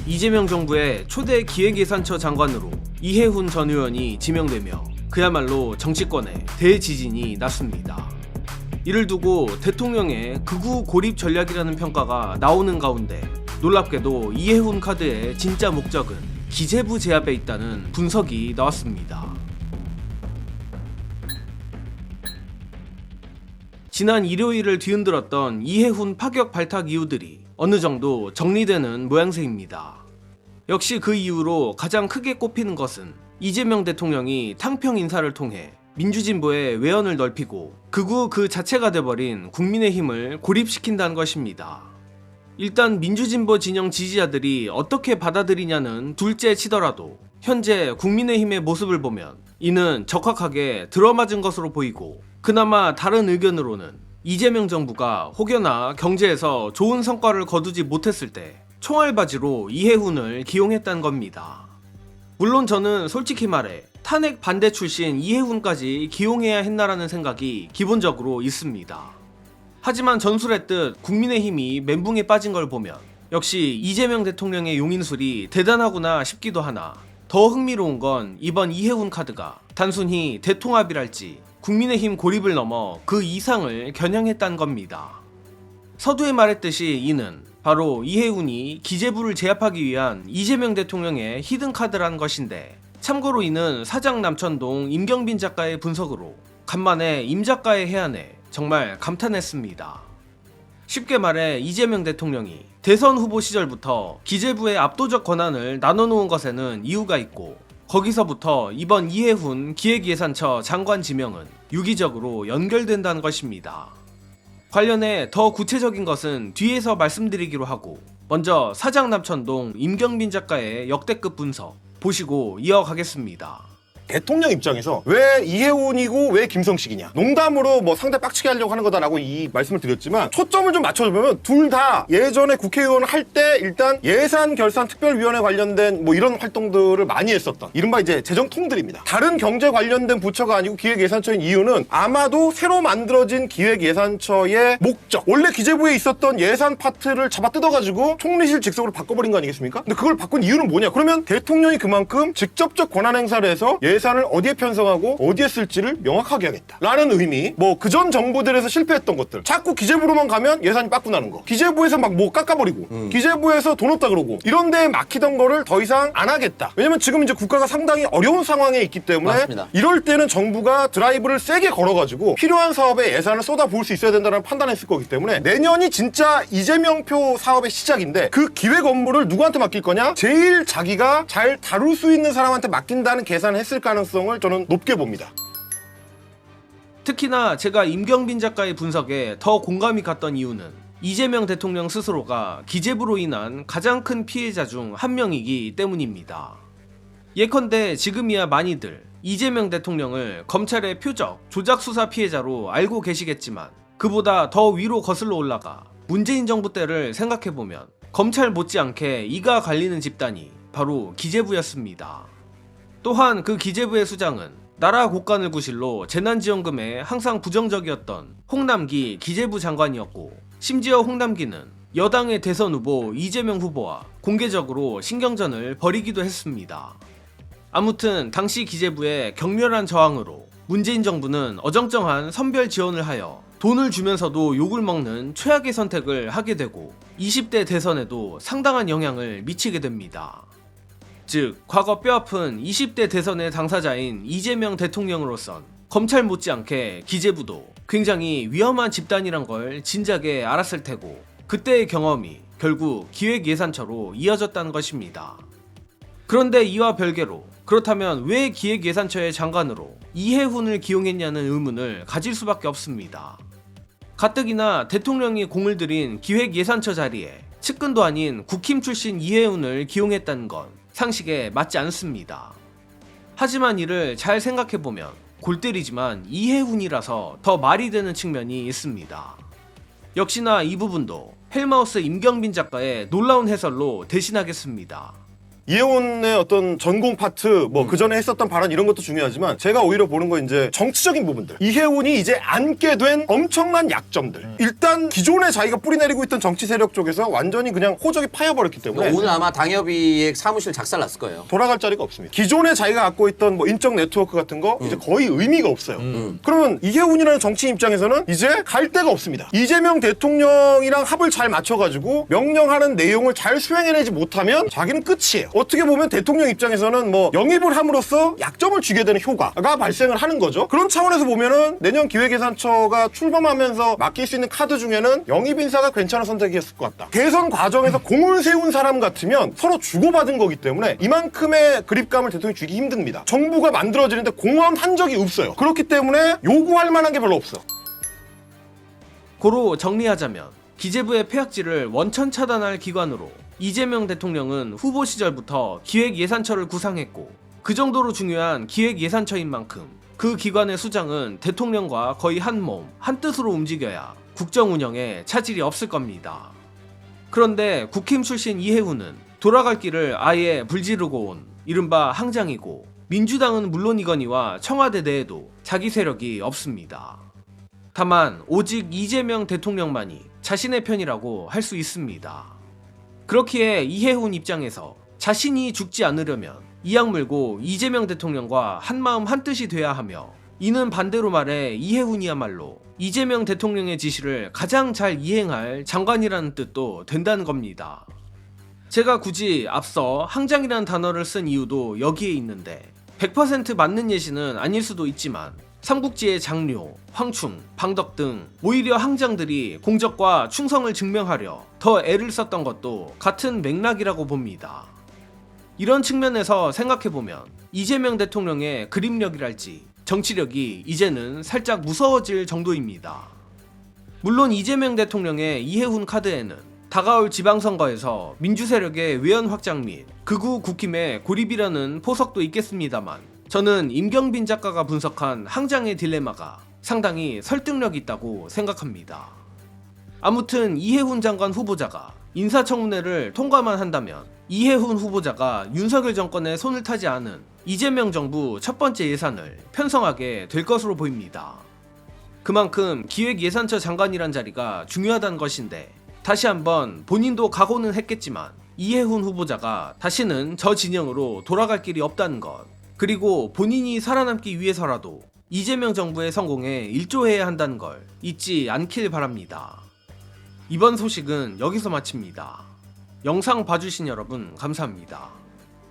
이재명 정부의 초대 기획예산처 장관으로 이해훈 전 의원이 지명되며 그야말로 정치권에 대지진이 났습니다. 이를 두고 대통령의 극우 고립 전략이라는 평가가 나오는 가운데 놀랍게도 이해훈 카드의 진짜 목적은 기재부 제압에 있다는 분석이 나왔습니다. 지난 일요일을 뒤흔들었던 이해훈 파격 발탁 이유들이 어느 정도 정리되는 모양새입니다. 역시 그 이후로 가장 크게 꼽히는 것은 이재명 대통령이 탕평 인사를 통해 민주진보의 외연을 넓히고 극우 그 자체가 돼버린 국민의힘을 고립시킨다는 것입니다. 일단 민주진보 진영 지지자들이 어떻게 받아들이냐는 둘째 치더라도 현재 국민의힘의 모습을 보면 이는 적확하게 들어맞은 것으로 보이고, 그나마 다른 의견으로는 이재명 정부가 혹여나 경제에서 좋은 성과를 거두지 못했을 때 총알바지로 이해훈을 기용했다는 겁니다. 물론 저는 솔직히 말해 탄핵 반대 출신 이해훈까지 기용해야 했나라는 생각이 기본적으로 있습니다. 하지만 전술했듯 국민의힘이 멘붕에 빠진 걸 보면 역시 이재명 대통령의 용인술이 대단하구나 싶기도 하나, 더 흥미로운 건 이번 이해훈 카드가 단순히 대통합이랄지 국민의힘 고립을 넘어 그 이상을 겨냥했다는 겁니다. 서두에 말했듯이 이는 바로 이해훈이 기재부를 제압하기 위한 이재명 대통령의 히든카드라는 것인데, 참고로 이는 사장 남천동 임경빈 작가의 분석으로 간만에 임 작가의 해안에 정말 감탄했습니다. 쉽게 말해 이재명 대통령이 대선 후보 시절부터 기재부의 압도적 권한을 나눠놓은 것에는 이유가 있고, 거기서부터 이번 이해훈 기획예산처 장관 지명은 유기적으로 연결된다는 것입니다. 관련해 더 구체적인 것은 뒤에서 말씀드리기로 하고, 먼저 사장 남천동 임경빈 작가의 역대급 분석 보시고 이어가겠습니다. 대통령 입장에서 왜 이해훈이고 왜 김성식이냐, 농담으로 뭐 상대 빡치게 하려고 하는 거다라고 이 말씀을 드렸지만, 초점을 좀 맞춰보면 둘 다 예전에 국회의원을 할 때 일단 예산결산특별위원회 관련된 뭐 이런 활동들을 많이 했었던 이른바 이제 재정통들입니다. 다른 경제 관련된 부처가 아니고 기획예산처인 이유는 아마도 새로 만들어진 기획예산처의 목적, 원래 기재부에 있었던 예산 파트를 잡아 뜯어가지고 총리실 직속으로 바꿔버린 거 아니겠습니까? 근데 그걸 바꾼 이유는 뭐냐, 그러면 대통령이 그만큼 직접적 권한 행사를 해서 예산을 어디에 편성하고 어디에 쓸지를 명확하게 하겠다 라는 의미. 뭐 그전 정부들에서 실패했던 것들, 자꾸 기재부로만 가면 예산이 빠꾸나는 거, 기재부에서 막 뭐 깎아버리고 기재부에서 돈 없다 그러고 이런 데에 막히던 거를 더 이상 안 하겠다. 왜냐면 지금 이제 국가가 상당히 어려운 상황에 있기 때문에 맞습니다. 이럴 때는 정부가 드라이브를 세게 걸어가지고 필요한 사업에 예산을 쏟아부을 수 있어야 된다는 판단했을 거기 때문에 내년이 진짜 이재명표 사업의 시작인데, 그 기획 업무를 누구한테 맡길 거냐, 제일 자기가 잘 다룰 수 있는 사람한테 맡긴다는 계산을 했을 가능성을 저는 높게 봅니다. 특히나 제가 임경빈 작가의 분석에 더 공감이 갔던 이유는 이재명 대통령 스스로가 기재부로 인한 가장 큰 피해자 중 한 명이기 때문입니다. 예컨대 지금이야 많이들 이재명 대통령을 검찰의 표적 조작 수사 피해자로 알고 계시겠지만, 그보다 더 위로 거슬러 올라가 문재인 정부 때를 생각해보면 검찰 못지않게 이가 갈리는 집단이 바로 기재부였습니다. 또한 그 기재부의 수장은 나라 곳간을 구실로 재난지원금에 항상 부정적이었던 홍남기 기재부 장관이었고, 심지어 홍남기는 여당의 대선 후보 이재명 후보와 공개적으로 신경전을 벌이기도 했습니다. 아무튼 당시 기재부의 격렬한 저항으로 문재인 정부는 어정쩡한 선별 지원을 하여 돈을 주면서도 욕을 먹는 최악의 선택을 하게 되고 20대 대선에도 상당한 영향을 미치게 됩니다. 즉, 과거 뼈아픈 20대 대선의 당사자인 이재명 대통령으로선 검찰 못지않게 기재부도 굉장히 위험한 집단이란 걸 진작에 알았을 테고, 그때의 경험이 결국 기획예산처로 이어졌다는 것입니다. 그런데 이와 별개로 그렇다면 왜 기획예산처의 장관으로 이해훈을 기용했냐는 의문을 가질 수밖에 없습니다. 가뜩이나 대통령이 공을 들인 기획예산처 자리에 측근도 아닌 국힘 출신 이해훈을 기용했다는 건 상식에 맞지 않습니다. 하지만 이를 잘 생각해보면 골 때리지만 이해훈이라서 더 말이 되는 측면이 있습니다. 역시나 이 부분도 헬마우스 임경빈 작가의 놀라운 해설로 대신하겠습니다. 이해훈의 어떤 전공 파트 뭐 그 전에 했었던 발언 이런 것도 중요하지만 제가 오히려 보는 건 이제 정치적인 부분들. 이해훈이 이제 안게 된 엄청난 약점들. 일단 기존에 자기가 뿌리내리고 있던 정치 세력 쪽에서 완전히 그냥 호적이 파여버렸기 때문에 오늘 아마 당협위의 사무실 작살났을 거예요. 돌아갈 자리가 없습니다. 기존에 자기가 갖고 있던 뭐 인적 네트워크 같은 거 이제 거의 의미가 없어요. 그러면 이해훈이라는 정치인 입장에서는 이제 갈 데가 없습니다. 이재명 대통령이랑 합을 잘 맞춰가지고 명령하는 내용을 잘 수행해내지 못하면 자기는 끝이에요. 어떻게 보면 대통령 입장에서는 뭐 영입을 함으로써 약점을 쥐게 되는 효과가 발생을 하는 거죠. 그런 차원에서 보면은 내년 기획예산처가 출범하면서 맡길 수 있는 카드 중에는 영입 인사가 괜찮은 선택이었을 것 같다. 대선 과정에서 공을 세운 사람 같으면 서로 주고받은 거기 때문에 이만큼의 그립감을 대통령이 주기 힘듭니다. 정부가 만들어지는데 공헌한 적이 없어요. 그렇기 때문에 요구할 만한 게 별로 없어. 고로 정리하자면 기재부의 폐악질을 원천 차단할 기관으로 이재명 대통령은 후보 시절부터 기획예산처를 구상했고 그 정도로 중요한 기획예산처인 만큼 그 기관의 수장은 대통령과 거의 한 몸, 한 뜻으로 움직여야 국정 운영에 차질이 없을 겁니다. 그런데 국힘 출신 이해훈은 돌아갈 길을 아예 불지르고 온 이른바 항장이고 민주당은 물론이거니와 청와대 내에도 자기 세력이 없습니다. 다만 오직 이재명 대통령만이 자신의 편이라고 할 수 있습니다. 그렇기에 이해훈 입장에서 자신이 죽지 않으려면 이악 물고 이재명 대통령과 한마음 한뜻이 돼야 하며 이는 반대로 말해 이해훈이야말로 이재명 대통령의 지시를 가장 잘 이행할 장관이라는 뜻도 된다는 겁니다. 제가 굳이 앞서 항장이라는 단어를 쓴 이유도 여기에 있는데 100% 맞는 예시는 아닐 수도 있지만 삼국지의 장료, 황충, 방덕 등 오히려 항장들이 공적과 충성을 증명하려 더 애를 썼던 것도 같은 맥락이라고 봅니다. 이런 측면에서 생각해보면 이재명 대통령의 그림력이랄지 정치력이 이제는 살짝 무서워질 정도입니다. 물론 이재명 대통령의 이해훈 카드에는 다가올 지방선거에서 민주세력의 외연 확장 및 극우 국힘의 고립이라는 포석도 있겠습니다만 저는 임경빈 작가가 분석한 항장의 딜레마가 상당히 설득력 있다고 생각합니다. 아무튼 이해훈 장관 후보자가 인사청문회를 통과만 한다면 이해훈 후보자가 윤석열 정권에 손을 타지 않은 이재명 정부 첫 번째 예산을 편성하게 될 것으로 보입니다. 그만큼 기획예산처 장관이란 자리가 중요하다는 것인데 다시 한번 본인도 각오는 했겠지만 이해훈 후보자가 다시는 저 진영으로 돌아갈 길이 없다는 것, 그리고 본인이 살아남기 위해서라도 이재명 정부의 성공에 일조해야 한다는 걸 잊지 않길 바랍니다. 이번 소식은 여기서 마칩니다. 영상 봐주신 여러분 감사합니다.